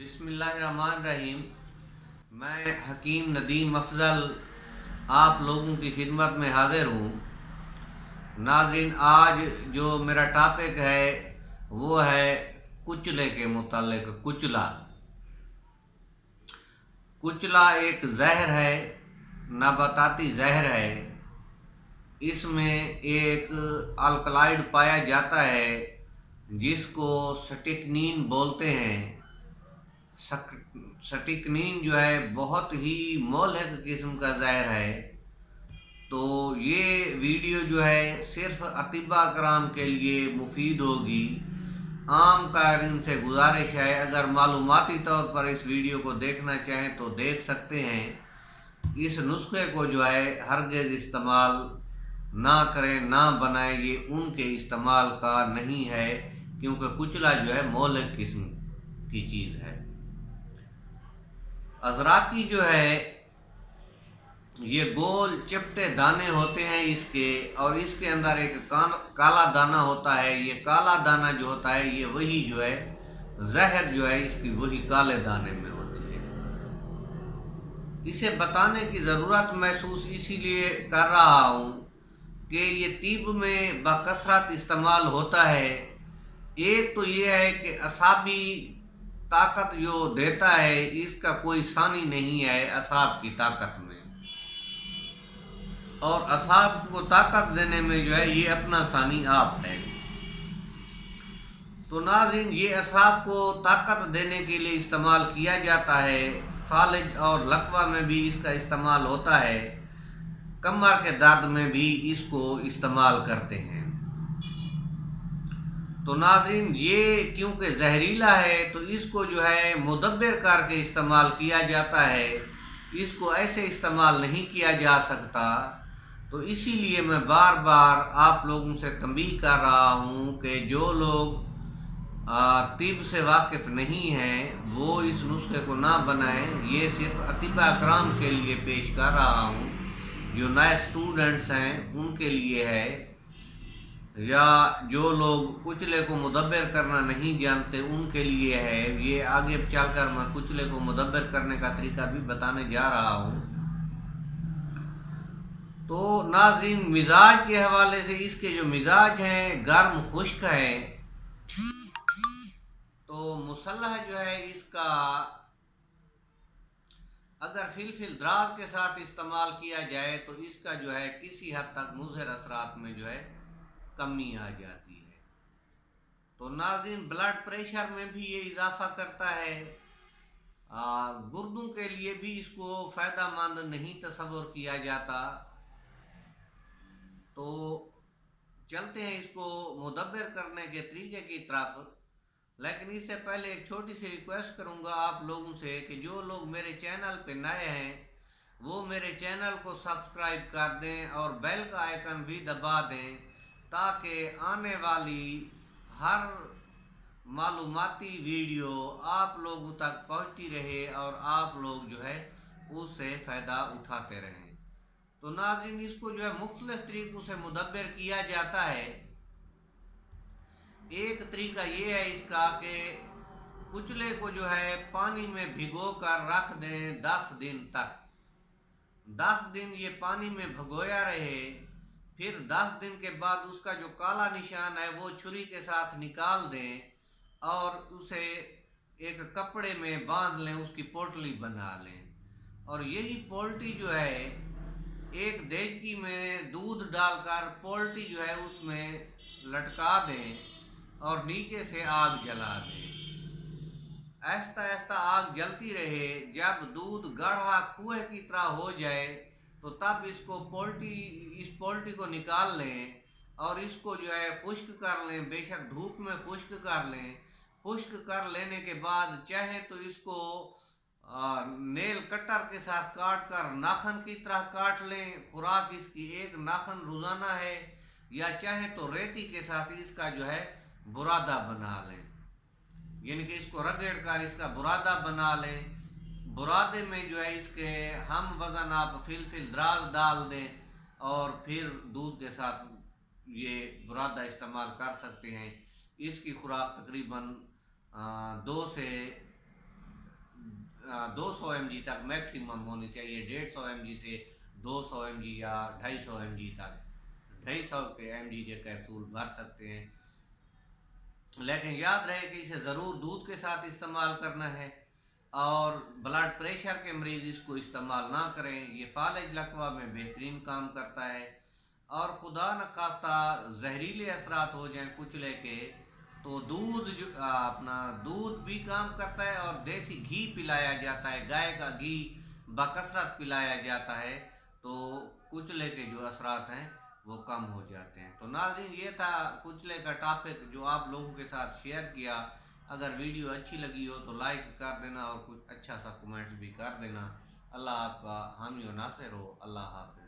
बिस्मिल्लाहिर्रहमानिर्रहीम। मैं हकीम नदीम अफजल आप लोगों की खिदमत में हाजिर हूँ। नाज़रीन, आज जो मेरा टॉपिक है वो है कुचले के मुतालिक। कुचला कुचला एक जहर है, नाबाताती जहर है। इसमें एक अल्कलाइड पाया जाता है जिसको स्टिकनीन बोलते हैं। स्टिकनीन जो है बहुत ही मौलिक किस्म का जहर है। तो ये वीडियो जो है सिर्फ अतिबा कराम के लिए मुफीद होगी। आम कारीन से गुजारिश है, अगर मालूमाती तौर पर इस वीडियो को देखना चाहें तो देख सकते हैं। इस नुस्खे को जो है हरगिज़ इस्तेमाल ना करें, ना बनाएं। ये उनके इस्तेमाल का नहीं है, क्योंकि कुचला जो है मौलिक किस्म की चीज़ है। अजराकी जो है ये गोल चिपटे दाने होते हैं इसके, और इसके अंदर एक काला दाना होता है। ये काला दाना जो होता है ये वही जो है जहर जो है इसकी वही काले दाने में होती है। इसे बताने की ज़रूरत महसूस इसीलिए कर रहा हूँ कि ये तिब में बकसरत इस्तेमाल होता है। एक तो ये है कि असाबी ताकत जो देता है इसका कोई सानी नहीं है असाब की ताकत में, और असाब को ताकत देने में जो है ये अपना सानी आप है। तो नाज़रीन, ये असाब को ताकत देने के लिए इस्तेमाल किया जाता है। फालिज और लकवा में भी इसका इस्तेमाल होता है। कमर के दर्द में भी इसको इस्तेमाल करते हैं। तो नाज़रीन, ये क्योंकि जहरीला है तो इसको जो है मुदब्बिर करके इस्तेमाल किया जाता है। इसको ऐसे इस्तेमाल नहीं किया जा सकता। तो इसीलिए मैं बार बार आप लोगों से तंबीह कर रहा हूँ कि जो लोग तिब से वाकिफ़ नहीं हैं वो इस नुस्खे को ना बनाएं। ये सिर्फ अतिबा कराम के लिए पेश कर रहा हूँ। जो नए स्टूडेंट्स हैं उनके लिए है, या जो लोग कुचले को मुदब्बिर करना नहीं जानते उनके लिए है। ये आगे चलकर मैं कुचले को मुदब्बिर करने का तरीका भी बताने जा रहा हूँ। तो नाज़रीन, मिजाज के हवाले से इसके जो मिजाज हैं गर्म खुश्क है। तो मुसल्लह जो है इसका अगर फिलफिल द्राज के साथ इस्तेमाल किया जाए तो इसका जो है किसी हद तक मुज़र असरात में जो है कमी आ जाती है। तो नाज़रीन, ब्लड प्रेशर में भी ये इजाफा करता है। गुर्दों के लिए भी इसको फ़ायदेमंद नहीं तस्वुर किया जाता। तो चलते हैं इसको मुदब्बिर करने के तरीके की तरफ। लेकिन इससे पहले एक छोटी सी रिक्वेस्ट करूंगा आप लोगों से कि जो लोग मेरे चैनल पे नए हैं वो मेरे चैनल को सब्सक्राइब कर दें और बेल का आइकन भी दबा दें, ताकि आने वाली हर मालूमाती वीडियो आप लोगों तक पहुंचती रहे और आप लोग जो है उससे फ़ायदा उठाते रहें। तो नाज़रीन, इसको जो है मुख्तलिफ तरीक़ों से मुदब्बिर किया जाता है। एक तरीका ये है इसका कि कुचले को जो है पानी में भिगो कर रख दें 10 दिन तक। 10 दिन ये पानी में भिगोया रहे। फिर 10 दिन के बाद उसका जो काला निशान है वो छुरी के साथ निकाल दें और उसे एक कपड़े में बांध लें, उसकी पोटली बना लें। और यही पोल्टी जो है एक देचकी में दूध डालकर पोल्टी जो है उसमें लटका दें और नीचे से आग जला दें। आहिस्ता आहिस्ता आग जलती रहे। जब दूध गाढ़ा कुएं की तरह हो जाए तो तब इस पोल्टी को निकाल लें और इसको जो है खुश्क कर लें। बेशक धूप में खुश्क कर लें। खुश्क कर लेने के बाद चाहे तो इसको नेल कटर के साथ काट कर नाखन की तरह काट लें। खुराक इसकी एक नाखन रोज़ाना है, या चाहे तो रेती के साथ इसका जो है बुरादा बना लें, यानी कि इसको रगड़ कर इसका बुरादा बना लें। बुरादे में जो है इसके हम वज़न आप फिलफिल द्राज डाल दें और फिर दूध के साथ ये बुरादा इस्तेमाल कर सकते हैं। इसकी खुराक तकरीबन 2 से 200 mg तक मैक्सिमम होनी चाहिए। 150 mg से 200 mg या 250 mg तक 250 के mg के कैप्सूल भर सकते हैं। लेकिन याद रहे कि इसे ज़रूर दूध के साथ इस्तेमाल करना है और ब्लड प्रेशर के मरीज़ इसको इस्तेमाल ना करें। ये फालिज लकवा में बेहतरीन काम करता है और खुदा न खास्ता जहरीले असरात हो जाएं कुचले के तो दूध जो अपना दूध भी काम करता है और देसी घी पिलाया जाता है, गाय का घी बकसरत पिलाया जाता है तो कुचले के जो असरात हैं वो कम हो जाते हैं। तो नाज़रीन, ये था कुचले का टॉपिक जो आप लोगों के साथ शेयर किया। अगर वीडियो अच्छी लगी हो तो लाइक कर देना और कुछ अच्छा सा कमेंट्स भी कर देना। अल्लाह आपका हामी और नासिर हो। अल्लाह हाफ़िज़।